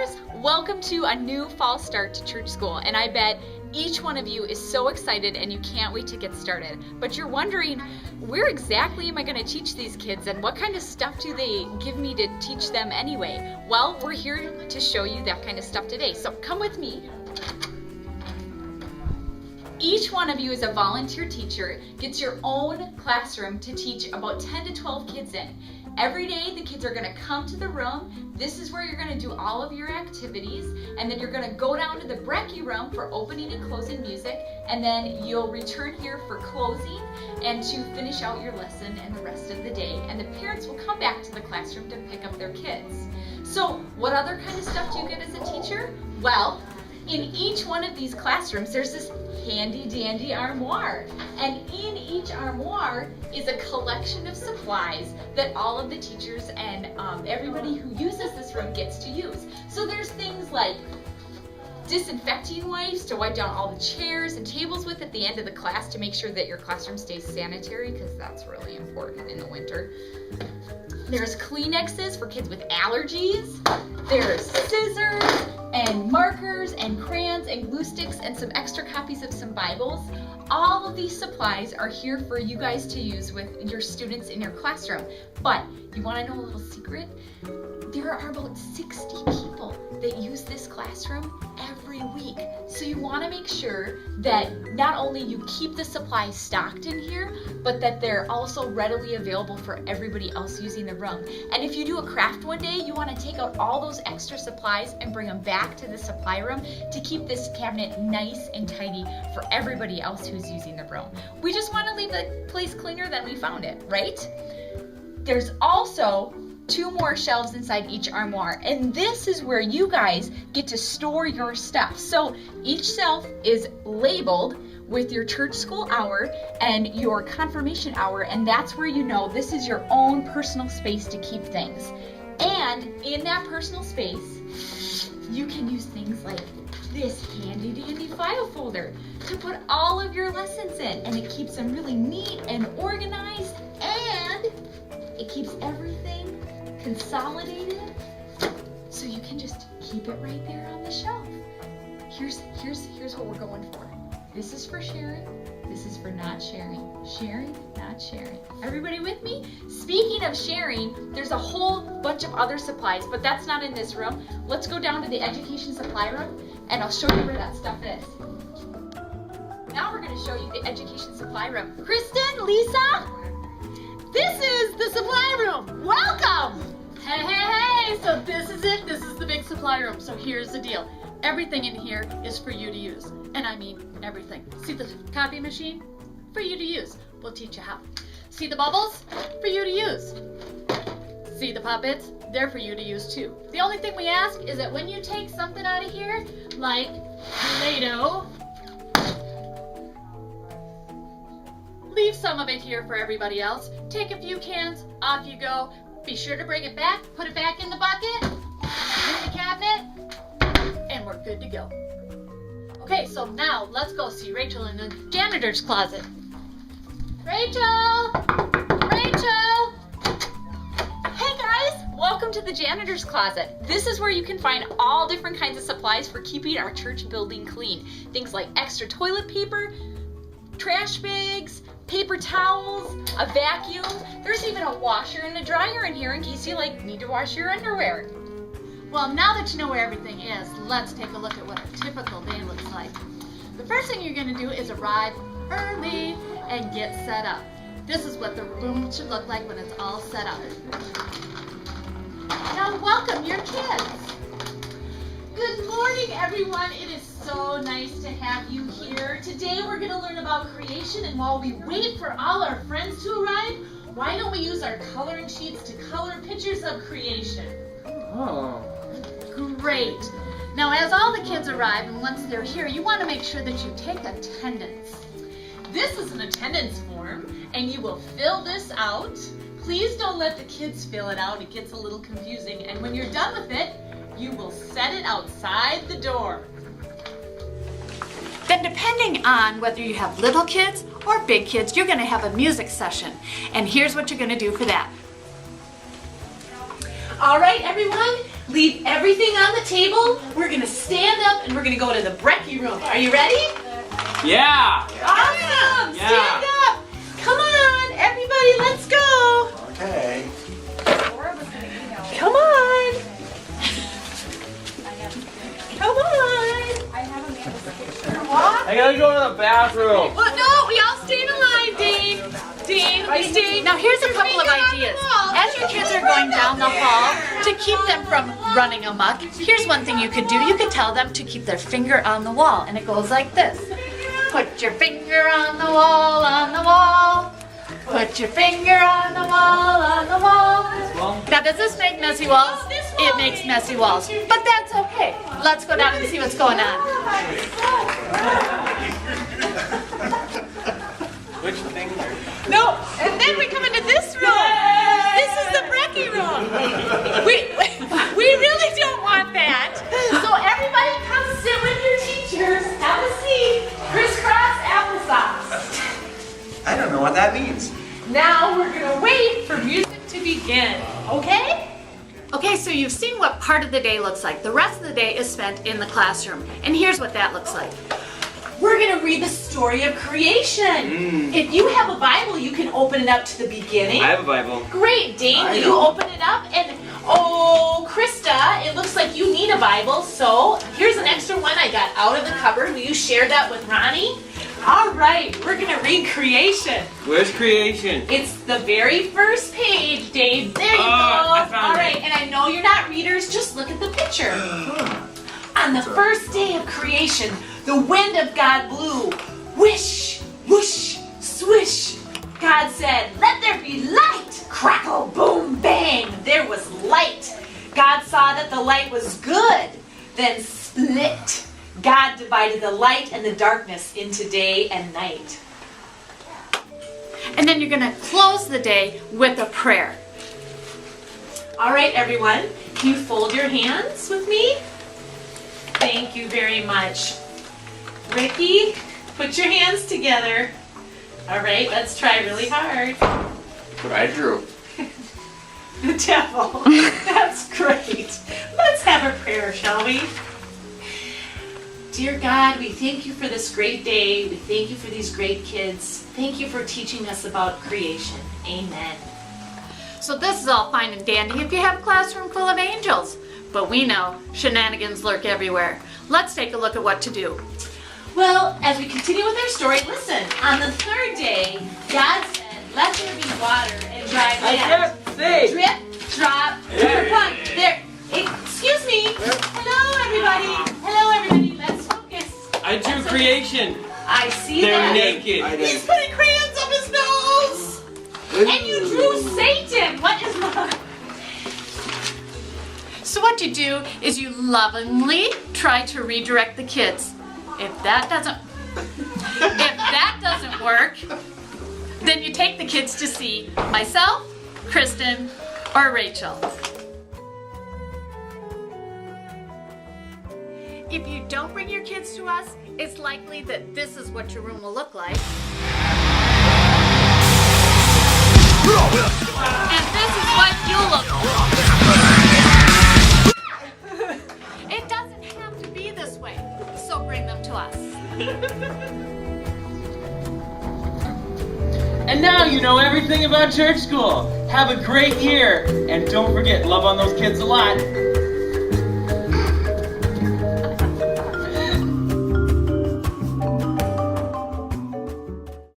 Janitors, welcome to a new fall start to church school, and I bet each one of you is so excited and you can't wait to get started. But you're wondering, where exactly am I going to teach these kids and what kind of stuff do they give me to teach them anyway? Well, we're here to show you that kind of stuff today, so come with me. Each one of you is a volunteer teacher, gets your own classroom to teach about 10 to 12 kids in. Every day the kids are going to come to the room. This is where you're going to do all of your activities, and then you're going to go down to the brekkie room for opening and closing music, and then you'll return here for closing and to finish out your lesson and the rest of the day, and the parents will come back to the classroom to pick up their kids. So what other kind of stuff do you get as a teacher? Well, in each one of these classrooms, there's this handy dandy armoire. And in each armoire is a collection of supplies that all of the teachers and everybody who uses this room gets to use. So there's things like disinfecting wipes to wipe down all the chairs and tables with at the end of the class to make sure that your classroom stays sanitary, because that's really important in the winter. There's Kleenexes for kids with allergies. There's scissors and markers and crayons and glue sticks and some extra copies of some Bibles. All of these supplies are here for you guys to use with your students in your classroom. But you want to know a little secret? There are about 60 people that use this classroom every week. So you want to make sure that not only you keep the supplies stocked in here, but that they're also readily available for everybody else using the room. And if you do a craft one day, you want to take out all those extra supplies and bring them back to the supply room to keep this cabinet nice and tidy for everybody else who's using the room. We just want to leave the place cleaner than we found it, right? There's also 2 more shelves inside each armoire, and this is where you guys get to store your stuff. So each shelf is labeled with your church school hour and your confirmation hour, and that's where you know this is your own personal space to keep things. And in that personal space, you can use things like this handy dandy file folder to put all of your lessons in, and it keeps them really neat and organized, and it keeps everything consolidated, so you can just keep it right there on the shelf. Here's what we're going for. This is for sharing. This is for not sharing. Sharing, not sharing. Everybody with me? Speaking of sharing, there's a whole bunch of other supplies, but that's not in this room. Let's go down to the education supply room, and I'll show you where that stuff is. Now we're going to show you the education supply room. Kristen, Lisa, this is the supply room. Welcome! Hey, so this is it. This is the big supply room. So here's the deal. Everything in here is for you to use. And I mean everything. See the copy machine? For you to use. We'll teach you how. See the bubbles? For you to use. See the puppets? They're for you to use too. The only thing we ask is that when you take something out of here, like Play-Doh, leave some of it here for everybody else. Take a few cans, off you go. Be sure to bring it back, put it back in the bucket, in the cabinet, and we're good to go. Okay, so now let's go see Rachel in the janitor's closet. Rachel! Rachel! Hey guys, welcome to the janitor's closet. This is where you can find all different kinds of supplies for keeping our church building clean. Things like extra toilet paper, trash bags, paper towels, a vacuum. There's even a washer and a dryer in here in case you need to wash your underwear. Well, now that you know where everything is, let's take a look at what a typical day looks like. The first thing you're going to do is arrive early and get set up. This is what the room should look like when it's all set up. Now welcome your kids. Good morning, everyone. It is so nice to have you here. Today we're going to learn about creation, and while we wait for all our friends to arrive, why don't we use our coloring sheets to color pictures of creation? Oh. Great. Now as all the kids arrive, and once they're here, you want to make sure that you take attendance. This is an attendance form, and you will fill this out. Please don't let the kids fill it out. It gets a little confusing, and when you're done with it, you will set it outside the door. Then depending on whether you have little kids or big kids, you're going to have a music session. And here's what you're going to do for that. All right, everyone, leave everything on the table. We're gonna stand up and we're gonna go to the brekkie room. Are you ready? Yeah. Awesome! Yeah. Stand up! Come on, everybody, let's go! Okay. Come on! Come on! I gotta go to the bathroom. Well, no, we all stay in a line, Dane. Dane, we stay. Now here's a couple of ideas. As your kids are going down the hall, to keep them from running amok, here's one thing you could do. You could tell them to keep their finger on the wall, and it goes like this. Put your finger on the wall, on the wall. Put your finger on the wall, on the wall. Now, does this make messy walls? It makes messy walls, but that's okay. Let's go down and see what's going on. Which thing? No, and then we come into this room. This is the brekkie room. We really don't want that. So everybody come sit with your teachers. Have a seat. Crisscross applesauce. I don't know what that means. Now we're gonna wait for music to begin. Okay? Okay, so you've seen what part of the day looks like. The rest of the day is spent in the classroom. And here's what that looks like. We're gonna read the story of creation. If you have a Bible, you can open it up to the beginning. I have a Bible. Great, Dane, will you open it up? And oh, Krista, it looks like you need a Bible, so here's an extra one I got out of the cupboard. Will you share that with Ronnie? All right, we're gonna read creation. Where's creation? It's the very first page, Dave. There you go. I found All right, it. and I know you're not readers, just look at the picture. On the first day of creation, the wind of God blew. Whish, whoosh, swish. God said, let there be light. Crackle, boom, bang. There was light. God saw that the light was good. Then split. God divided the light and the darkness into day and night. And then you're going to close the day with a prayer. All right, everyone. Can you fold your hands with me? Thank you very much. Ricky, put your hands together. All right, let's try really hard. What I drew. The devil. That's great. Let's have a prayer, shall we? Dear God, we thank you for this great day. We thank you for these great kids. Thank you for teaching us about creation. Amen. So this is all fine and dandy if you have a classroom full of angels. But we know shenanigans lurk everywhere. Let's take a look at what to do. Well, as we continue with our story, listen. On the third day, God said, let there be water and dry I land. can't see. Drip, drop, plunk. There. Excuse me. Hello, everybody. Hello, everybody. Let's focus. I drew That's creation. I see They're that. naked. I He's did. putting crayons up his nose. And you drew Satan. What is wrong? So what you do is you lovingly try to redirect the kids. If that doesn't work, then you take the kids to see myself, Kristen, or Rachel. If you don't bring your kids to us, it's likely that this is what your room will look like. And this is what you'll look like. It doesn't have to be this way, so bring them to us. And now you know everything about church school. Have a great year. And don't forget, love on those kids a lot.